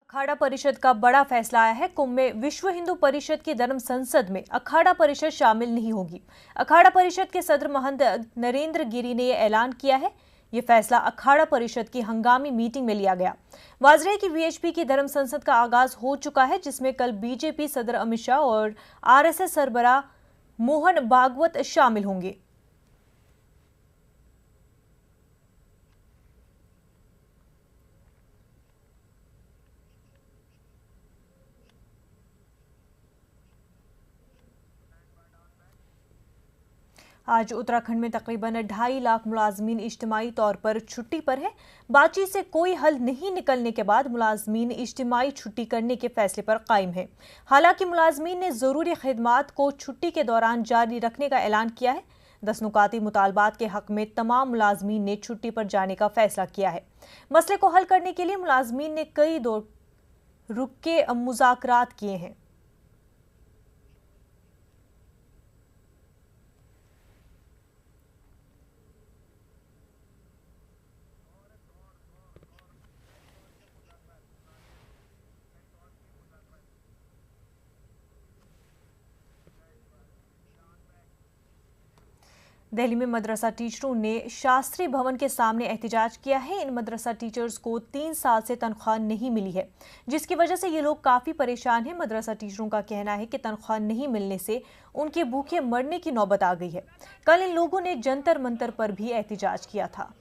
अखाड़ा परिषद का बड़ा फैसला आया है। कुंभ में विश्व हिंदू परिषद की धर्म संसद में अखाड़ा परिषद शामिल नहीं होगी। अखाड़ा परिषद के सदर महंत नरेंद्र गिरी ने यह ऐलान किया है। ये फैसला अखाड़ा परिषद की हंगामी मीटिंग में लिया गया। वाजरे की वीएचपी की धर्म संसद का आगाज हो चुका है, जिसमें कल बीजेपी सदर अमित शाह और आरएसएस सरबराह मोहन भागवत शामिल होंगे। आज उत्तराखंड में तकरीबन 2.5 लाख मुलाजमीन इज्तिमाई तौर पर छुट्टी पर है। बातचीत से कोई हल नहीं निकलने के बाद मुलाजमीन इज्तिमाई छुट्टी करने के फैसले पर कायम है। हालांकि मुलाजमीन ने जरूरी खिदमात को छुट्टी के दौरान जारी रखने का ऐलान किया है। 10 नुकाती मुतालबात के हक में तमाम मुलाजमीन ने छुट्टी पर जाने का फैसला किया है। मसले को हल करने के लिए मुलाजमीन ने कई दौर रुक के मुज़ाकरात किए हैं। दिल्ली में मदरसा टीचरों ने शास्त्री भवन के सामने एहतजाज किया है। इन मदरसा टीचर्स को 3 साल से तनख्वाह नहीं मिली है, जिसकी वजह से ये लोग काफ़ी परेशान हैं। मदरसा टीचरों का कहना है कि तनख्वाह नहीं मिलने से उनके भूखे मरने की नौबत आ गई है। कल इन लोगों ने जंतर मंतर पर भी एहतजाज किया था।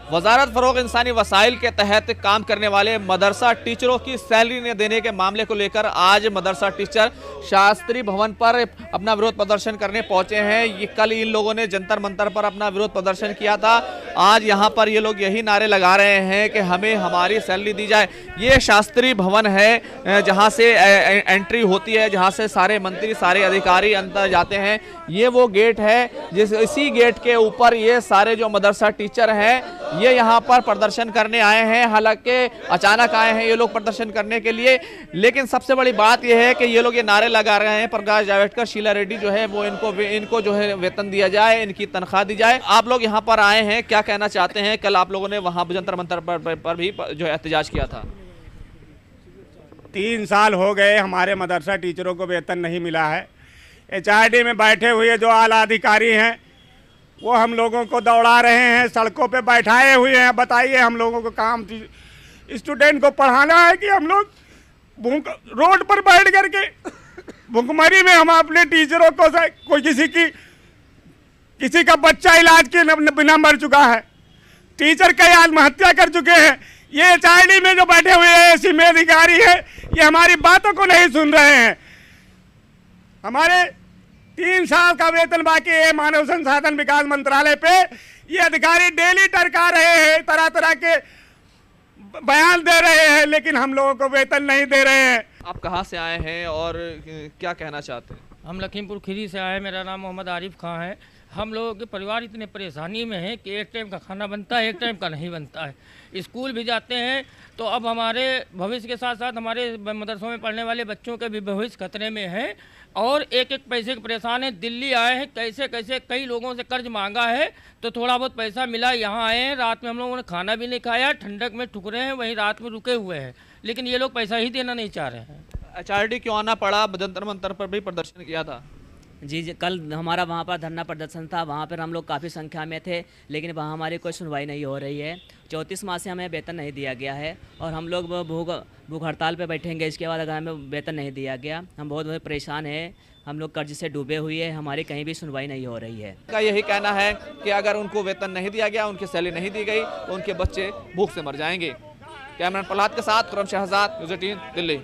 वजारत फरोग इंसानी वसाइल के तहत काम करने वाले मदरसा टीचरों की सैलरी न देने के मामले को लेकर आज मदरसा टीचर शास्त्री भवन पर अपना विरोध प्रदर्शन करने पहुंचे हैं। ये कल इन लोगों ने जंतर मंतर पर अपना विरोध प्रदर्शन किया था। आज यहां पर ये लोग यही नारे लगा रहे हैं कि हमें हमारी सैलरी दी जाए। ये शास्त्री भवन है जहां से एंट्री होती है, जहां से सारे मंत्री सारे अधिकारी अंदर जाते हैं। ये वो गेट है इसी गेट के ऊपर ये सारे जो मदरसा टीचर हैं ये यहाँ पर प्रदर्शन करने आए हैं। हालांकि अचानक आए हैं ये लोग प्रदर्शन करने के लिए, लेकिन सबसे बड़ी बात यह है कि ये लोग ये नारे लगा रहे हैं प्रकाश जावड़ेकर, शीला रेड्डी जो है वो इनको जो है वेतन दिया जाए, इनकी तनख्वाह दी जाए। आप लोग यहाँ पर आए हैं, क्या कहना चाहते हैं? कल आप लोगों ने वहाँ जंतर मंतर पर भी जो है एहतजाज किया था। 3 साल हो गए हमारे मदरसा टीचरों को वेतन नहीं मिला है। HRD में बैठे हुए जो आला अधिकारी हैं वो हम लोगों को दौड़ा रहे हैं, सड़कों पे बैठाए हुए हैं। बताइए हम लोगों को काम स्टूडेंट को पढ़ाना है कि हम लोग रोड पर बैठ करके भूखमरी में हम अपने टीचरों को कोई किसी का बच्चा इलाज के बिना मर चुका है, टीचर कई आत्महत्या कर चुके हैं। ये HRD में जो बैठे हुए हैं ऐसी में अधिकारी है, ये हमारी बातों को नहीं सुन रहे हैं। हमारे 3 साल का वेतन बाकी है। मानव संसाधन विकास मंत्रालय पे ये अधिकारी डेली टरका रहे हैं, तरह तरह के बयान दे रहे हैं, लेकिन हम लोगों को वेतन नहीं दे रहे हैं। आप कहाँ से आए हैं और क्या कहना चाहते हैं? हम लखीमपुर खीरी से आए हैं। मेरा नाम मोहम्मद आरिफ खां है। हम लोगों के परिवार इतने परेशानी में है कि एक टाइम का खाना बनता है, एक टाइम का नहीं बनता है। स्कूल भी जाते हैं तो अब हमारे भविष्य के साथ साथ हमारे मदरसों में पढ़ने वाले बच्चों के भी भविष्य खतरे में है और एक एक पैसे के परेशान है। दिल्ली आए हैं, कैसे कई लोगों से कर्ज मांगा है तो थोड़ा बहुत पैसा मिला। यहाँ आए हैं, रात में हम लोगों ने खाना भी नहीं खाया, ठंडक में ठुकरे हैं, वहीं रात में रुके हुए हैं, लेकिन ये लोग पैसा ही देना नहीं चाह रहे हैं। HRD क्यों आना पड़ा? जंतर मंतर पर भी प्रदर्शन किया था। जी कल हमारा वहाँ पर धरना प्रदर्शन था। वहाँ पर हम लोग काफ़ी संख्या में थे, लेकिन वहाँ हमारी कोई सुनवाई नहीं हो रही है। 34 माह से हमें वेतन नहीं दिया गया है और हम लोग भूख हड़ताल पे बैठेंगे। इसके बाद अगर हमें वेतन नहीं दिया गया, हम बहुत परेशान हैं। हम लोग कर्ज से डूबे हुए हैं, हमारी कहीं भी सुनवाई नहीं हो रही है। का यही कहना है कि अगर उनको वेतन नहीं दिया गया, उनकी सैलरी नहीं दी गई तो उनके बच्चे भूख से मर जाएंगे। कैमरामैन प्रहलाद के साथ खुर्रम शहजाद, न्यूज़ 18 दिल्ली।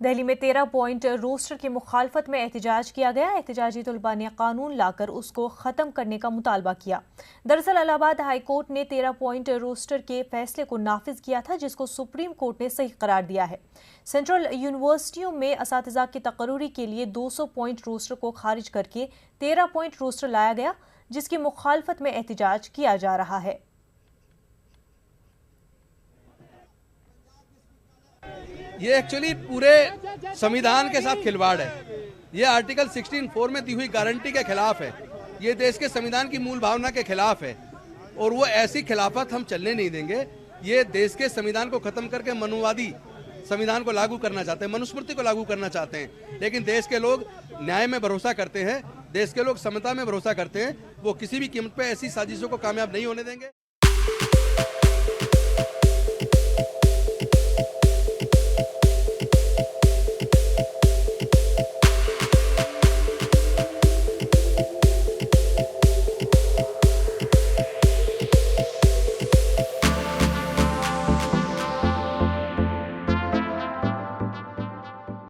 दिल्ली में 13 पॉइंट रोस्टर की मुखालफत में एहतजाज किया गया। एहतजाजी तलबा ने कानून लाकर उसको ख़त्म करने का मुतालबा किया। दरअसल इलाहाबाद हाई कोर्ट ने 13 पॉइंट रोस्टर के फैसले को नाफिज किया था, जिसको सुप्रीम कोर्ट ने सही करार दिया है। सेंट्रल यूनिवर्सिटियों में असातिज़ा की तकर्री के लिए 200 पॉइंट रोस्टर को खारिज करके 13 पॉइंट रोस्टर लाया गया, जिसकी मुखालफत में एहतजाज किया जा रहा है। ये एक्चुअली पूरे संविधान के साथ खिलवाड़ है। ये आर्टिकल 16(4) में दी हुई गारंटी के खिलाफ है। ये देश के संविधान की मूल भावना के खिलाफ है। और वो ऐसी खिलाफत हम चलने नहीं देंगे। ये देश के संविधान को खत्म करके मनुवादी संविधान को लागू करना चाहते हैं, मनुस्मृति को लागू करना चाहते हैं। लेकिन देश के लोग न्याय में भरोसा करते हैं, देश के लोग समता में भरोसा करते हैं। वो किसी भी कीमत पे ऐसी साजिशों को कामयाब नहीं होने देंगे।